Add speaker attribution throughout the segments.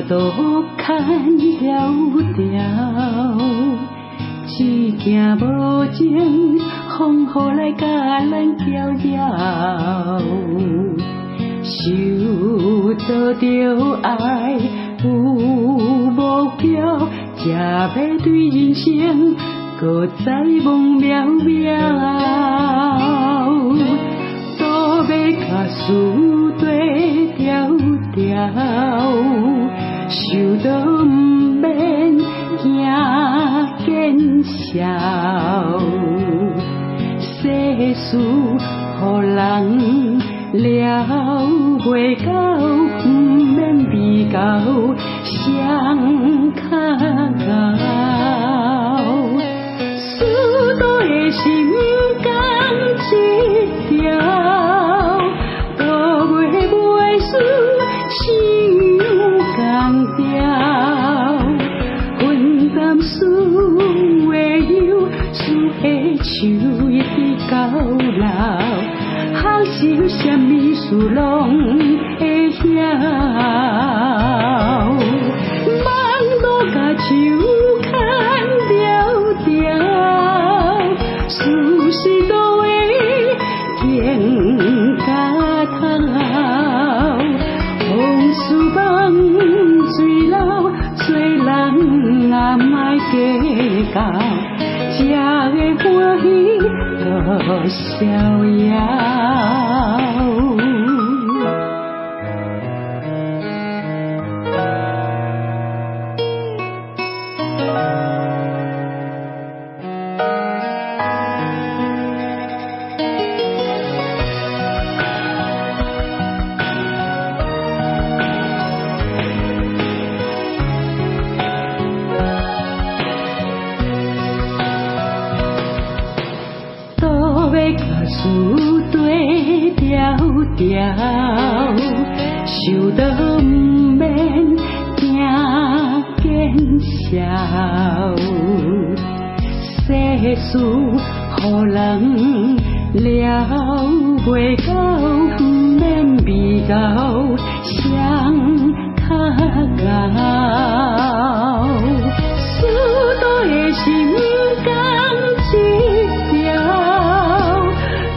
Speaker 1: 都牵条条，只惊无情风雨来甲咱搅扰，受到着爱有目标，才要对人生搁再梦渺渺，都要甲输对调调，想到不免惊见笑，世事予人了袂到，不免比较，谁较高？许多的心肝一条，都袂袂输想同调，分担输的忧，输的手一直到老，学习什么事拢会晓，梦都甲手牵条条，事事都会经甲头，往事梦水流，做人也莫计较，才会欢喜和逍遥。输对调调，想到不免惊见笑，世事予人了袂到，不免比较，谁较高？许多的心肝一条，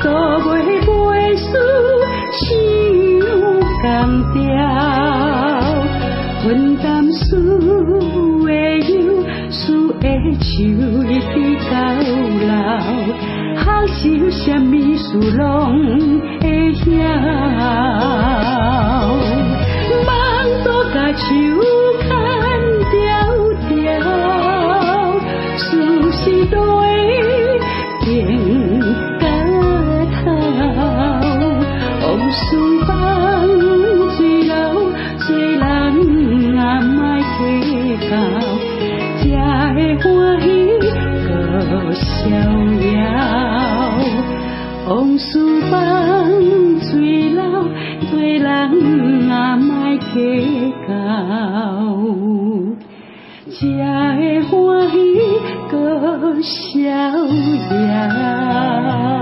Speaker 1: 都袂袂输想同调，分担输的忧，输的手一直到老，学习什么事拢会晓，梦都甲手牵条条，事事都会经甲头，往事放水流，做人也莫计较，才会欢喜和逍遥。往事放水流，做人也莫计较，才会欢喜和逍遥。